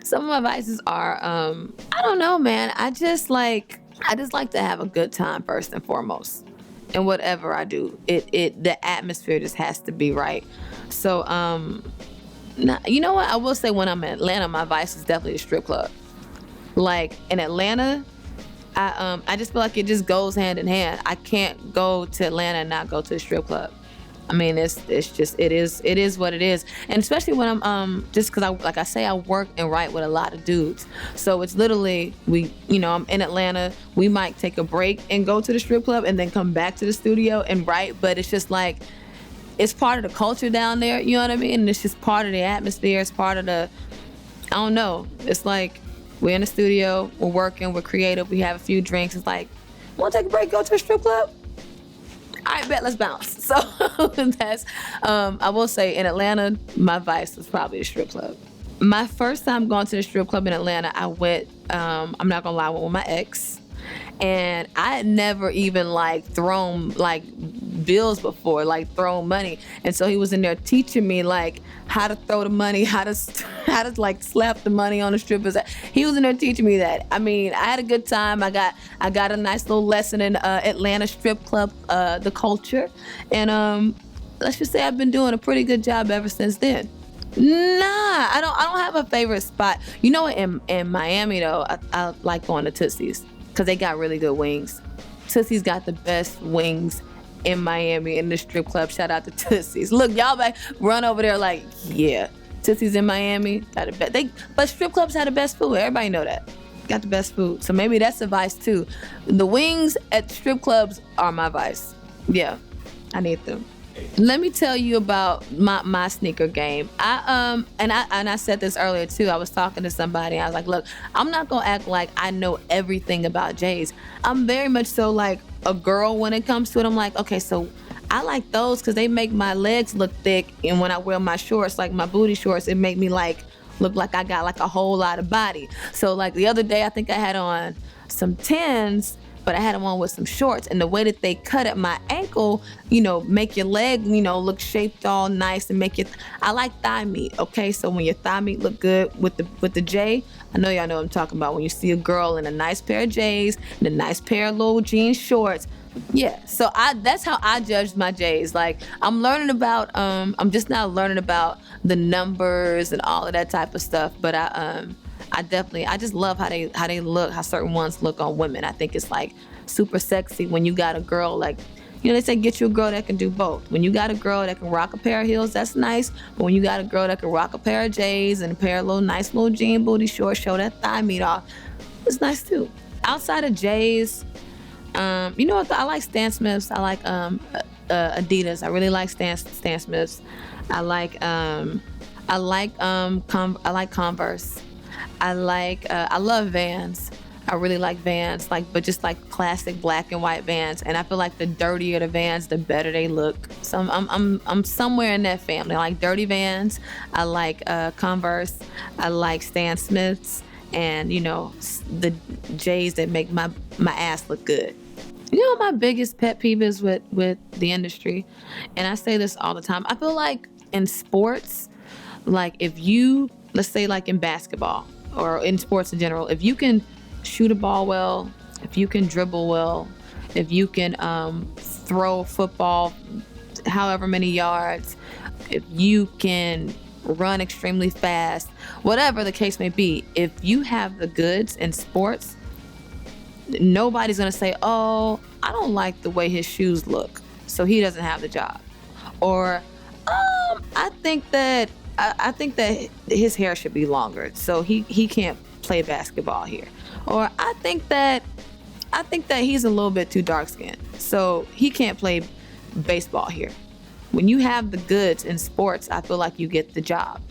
Some of my vices are, I don't know, man. I just like to have a good time first and foremost. And whatever I do, the atmosphere just has to be right. So, now, you know what? I will say when I'm in Atlanta, my vice is definitely a strip club. Like in Atlanta, I just feel like it just goes hand in hand. I can't go to Atlanta and not go to a strip club. I mean, it is what it is. And especially when I'm just because I work and write with a lot of dudes. So it's literally I'm in Atlanta, we might take a break and go to the strip club and then come back to the studio and write, but it's just like it's part of the culture down there, you know what I mean? And it's just part of the atmosphere, it's part of the I don't know. It's like we're in the studio, we're working, we're creative, we have a few drinks, it's like, wanna take a break, go to a strip club? All right, bet, let's bounce. So that's, I will say in Atlanta, my vice was probably a strip club. My first time going to the strip club in Atlanta, I went, I'm not gonna lie, I went with my ex. And I had never even thrown bills before, thrown money. And so he was in there teaching me how to throw the money, how to slap the money on the strippers. He was in there teaching me that. I mean, I had a good time. I got a nice little lesson in Atlanta strip club, the culture. And let's just say I've been doing a pretty good job ever since then. Nah, I don't have a favorite spot. You know what, in Miami though, I like going to Tootsie's. Because they got really good wings. Tootsie's got the best wings in Miami in the strip club. Shout out to Tootsie's. Look, y'all back run over there yeah. Tootsie's in Miami, got the best. But strip clubs have the best food. Everybody know that. Got the best food. So maybe that's a vice too. The wings at strip clubs are my vice. Yeah, I need them. Let me tell you about my sneaker game. I said this earlier too. I was talking to somebody. I was like, look, I'm not gonna act like I know everything about J's. I'm very much so like a girl when it comes to it. I'm like, okay, so I like those because they make my legs look thick, and when I wear my shorts, like my booty shorts, it make me look like I got a whole lot of body. So the other day, I think I had on some 10s. But I had them on with some shorts, and the way that they cut at my ankle, make your leg, look shaped all nice and make it. I like thigh meat, okay? So when your thigh meat look good with the J, I know y'all know what I'm talking about. When you see a girl in a nice pair of J's and a nice pair of little jean shorts, yeah. So that's how I judge my J's. I'm learning about, I'm just now learning about the numbers and all of that type of stuff. But I just love how they look, how certain ones look on women. I think it's super sexy when you got a girl they say get you a girl that can do both. When you got a girl that can rock a pair of heels, that's nice. But when you got a girl that can rock a pair of J's and a pair of nice little jean booty shorts, show that thigh meat off, it's nice too. Outside of J's, you know what? I like Stan Smiths. I like Adidas. I really like Stan Smiths. I like Converse. I love Vans. I really like Vans, but just classic black and white Vans. And I feel like the dirtier the Vans, the better they look. So I'm somewhere in that family. I like dirty Vans. I like Converse. I like Stan Smiths, and the J's that make my ass look good. You know what my biggest pet peeve is with the industry, and I say this all the time. I feel like in sports, if you, let's say in basketball or in sports in general, if you can shoot a ball well, if you can dribble well, if you can throw a football however many yards, if you can run extremely fast, whatever the case may be, if you have the goods in sports, nobody's gonna say, oh, I don't like the way his shoes look, so he doesn't have the job. Or I think that his hair should be longer, so he can't play basketball here. Or I think that he's a little bit too dark skinned, so he can't play baseball here. When you have the goods in sports, I feel like you get the job.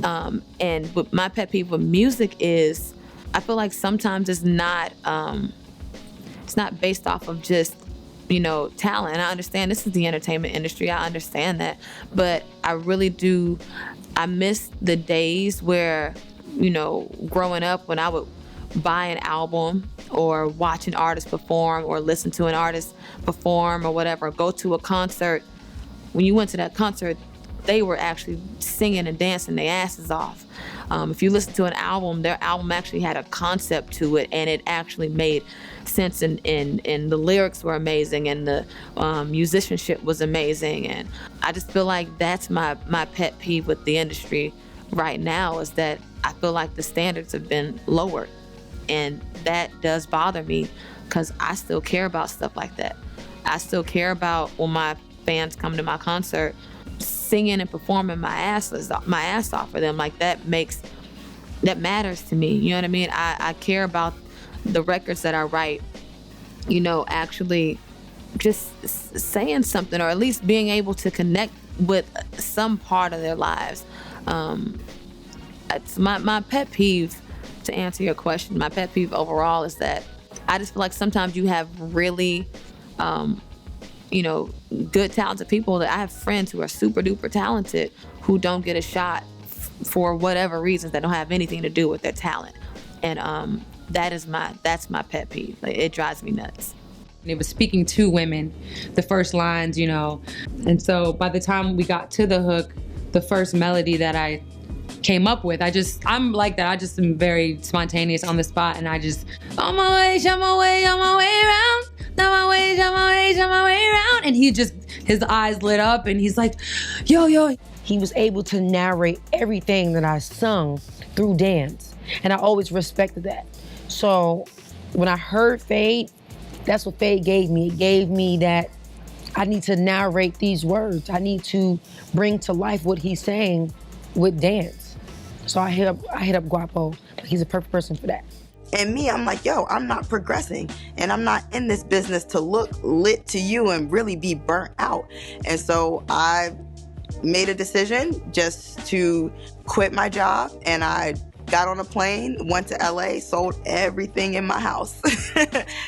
And what my pet peeve with music is, I feel like sometimes it's not based off of just talent. And I understand this is the entertainment industry. I understand that, but I really do. I miss the days where, growing up, when I would buy an album or watch an artist perform or listen to an artist perform or whatever, go to a concert. When you went to that concert, they were actually singing and dancing their asses off. If you listen to an album, their album actually had a concept to it, and it actually made sense, and the lyrics were amazing, and the musicianship was amazing. And I just feel like that's my pet peeve with the industry right now, is that I feel like the standards have been lowered, and that does bother me, because I still care about stuff like that. I still care about when my fans come to my concert, singing and performing my ass off for them. Like, that matters to me. You know what I mean? I care about the records that I write, you know, actually just saying something, or at least being able to connect with some part of their lives. It's my pet peeve, to answer your question, my pet peeve overall is that I just feel like sometimes you have really, you know, good, talented people. That I have friends who are super duper talented who don't get a shot for whatever reasons that don't have anything to do with their talent. And that's my pet peeve. Like, it drives me nuts. It was speaking to women, the first lines, you know. And so by the time we got to the hook, the first melody that I came up with, I'm like that. I just am very spontaneous on the spot, and I just, on my way, on my way, on my way around, on my way, on my way, on my way around. And his eyes lit up, and he's like, yo. He was able to narrate everything that I sung through dance, and I always respected that. So when I heard Fade, that's what Fade gave me. It gave me that I need to narrate these words. I need to bring to life what he's saying with dance. So I hit up Guapo. He's a perfect person for that. And me, I'm like, yo, I'm not progressing, and I'm not in this business to look lit to you and really be burnt out. And so I made a decision just to quit my job, and I got on a plane, went to LA, sold everything in my house,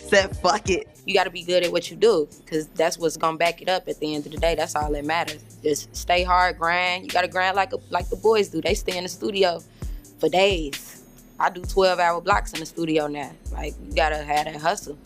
said fuck it. You got to be good at what you do, because that's what's gonna back it up at the end of the day. That's all that matters. Just stay hard, grind. You got to grind like the boys do. They stay in the studio for days. I do 12-hour blocks in the studio now. Like, you got to have that hustle.